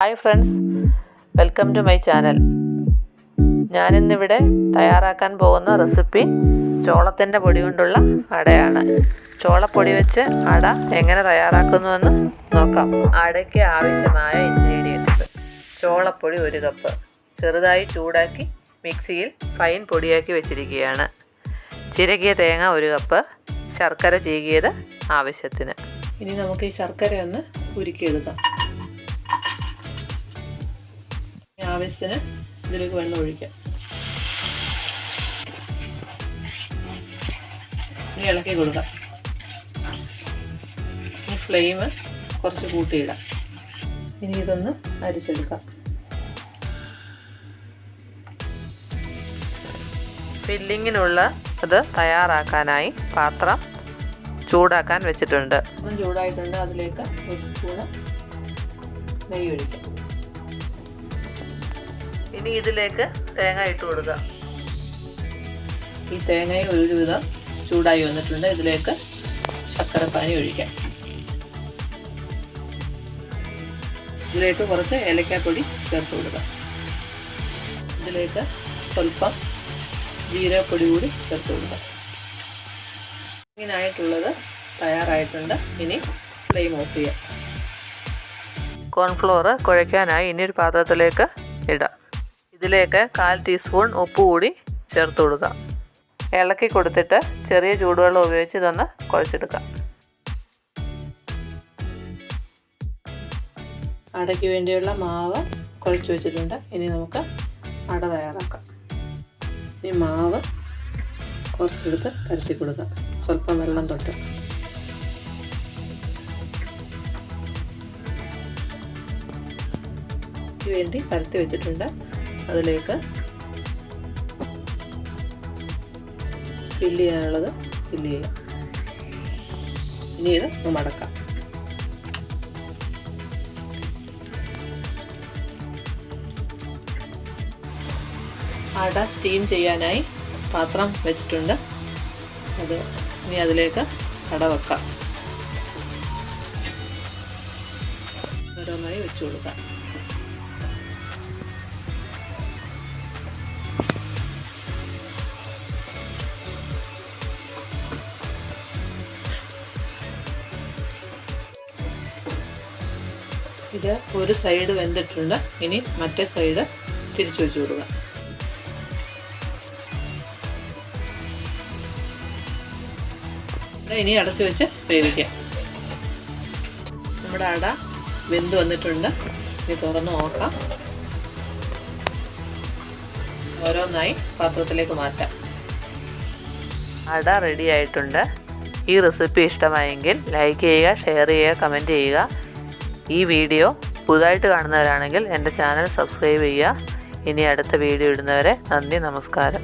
Hi friends, welcome to my channel. ഞാനിന്നിവിടെ തയ്യാറാക്കാൻ പോകുന്ന റെസിപ്പി ചോളത്തിൻ്റെ പൊടി കൊണ്ടുള്ള അടയാണ്. ചോളപ്പൊടി വെച്ച് അട എങ്ങനെ തയ്യാറാക്കുന്നുവെന്ന് നോക്കാം. അടയ്ക്ക് ആവശ്യമായ ഇൻഗ്രീഡിയൻസ്: ചോളപ്പൊടി 1 കപ്പ്, ചെറുതായി ചൂടാക്കി മിക്സിയിൽ ഫൈൻ പൊടിയാക്കി വെച്ചിരിക്കുകയാണ്. ചിരകിയ തേങ്ങ 1 കപ്പ്, ശർക്കര ചീകിയത് ആവശ്യത്തിന്. ഇനി നമുക്ക് ഈ ശർക്കര ഒന്ന് ഉരുക്കിയെടുക്കാം. ആവശ്യത്തിന് ഇതിലേക്ക് വെള്ളം ഒഴിക്കാം. ഇനി ഇളക്കി കൊടുക്കാം. ഇനി ഫ്ലെയിം കുറച്ച് കൂട്ടിയിടാം. ഇനി ഇതൊന്ന് അരിച്ചെടുക്കാം. ഫില്ലിങ്ങിനുള്ള അത് തയ്യാറാക്കാനായി പാത്രം ചൂടാക്കാൻ വെച്ചിട്ടുണ്ട്. ചൂടായിട്ടുണ്ട്. അതിലേക്ക് 1 സ്പൂണ് നെയ്യ് ഒഴിക്കാം. ഇനി ഇതിലേക്ക് തേങ്ങ ഇട്ട് കൊടുക്കുക. ഈ തേങ്ങയും ഒരുവിധം ചൂടായി വന്നിട്ടുണ്ട്. ഇതിലേക്ക് ശർക്കരപ്പാനി ഒഴിക്കാം. ഇതിലേക്ക് കുറച്ച് ഏലക്കാപ്പൊടി ചേർത്ത് കൊടുക്കുക. ഇതിലേക്ക് സ്വല്പം ജീരകപ്പൊടി കൂടി ചേർത്ത് കൊടുക്കുക. ഇങ്ങനായിട്ടുള്ളത് തയ്യാറായിട്ടുണ്ട്. ഇനി ഫ്ലെയിം ഓഫ് ചെയ്യാം. കോൺഫ്ലോർ കുഴയ്ക്കാനായി ഇനി ഒരു പാത്രത്തിലേക്ക് ഇടാം. ഇതിലേക്ക് 1/4 ടീസ്പൂൺ ഉപ്പ് കൂടി ചേർത്ത് കൊടുക്കാം. ഇളക്കി കൊടുത്തിട്ട് ചെറിയ ചൂടുവെള്ളം ഉപയോഗിച്ച് ഇതൊന്ന് കുഴച്ചെടുക്കാം. അടയ്ക്ക് വേണ്ടിയുള്ള മാവ് കുഴച്ച് വെച്ചിട്ടുണ്ട്. ഇനി നമുക്ക് അട തയ്യാറാക്കാം. ഈ മാവ് കുറച്ചെടുത്ത് പരത്തി കൊടുക്കാം. സ്വല്പം വെള്ളം തൊട്ട്. ഇതിന് വേണ്ടി പരത്തി വെച്ചിട്ടുണ്ട്. അതിലേക്ക് ഫില്ല് ചെയ്യാനുള്ളത് ഫില്ല് ചെയ്യാം. ഇനി ഇത് മടക്കാം. അട സ്റ്റീം ചെയ്യാനായി പാത്രം വെച്ചിട്ടുണ്ട്. ഇനി അതിലേക്ക് അട വെക്കാം. ഓരോന്നായി വെച്ച് കൊടുക്കാം. ഇത് ഒരു സൈഡ് വെന്തിട്ടുണ്ട്. ഇനി മറ്റേ സൈഡ് തിരിച്ചു വെച്ച് കൊടുക്കുക. ഇനി അടച്ചു വെച്ച് വേവിക്കാം. നമ്മുടെ അട വെന്ത് വന്നിട്ടുണ്ട്. ഇനി തുറന്ന് നോക്കാം. ഓരോന്നായി പാത്രത്തിലേക്ക് മാറ്റാം. അട റെഡി ആയിട്ടുണ്ട്. ഈ റെസിപ്പി ഇഷ്ടമായെങ്കിൽ ലൈക്ക് ചെയ്യുക, ഷെയർ ചെയ്യുക, കമൻറ്റ് ചെയ്യുക. ഈ വീഡിയോ പുതുതായിട്ട് കാണുന്നവരാണെങ്കിൽ എൻ്റെ ചാനൽ സബ്സ്ക്രൈബ് ചെയ്യുക. ഇനി അടുത്ത വീഡിയോ ഇടുന്നവരെ നന്ദി, നമസ്കാരം.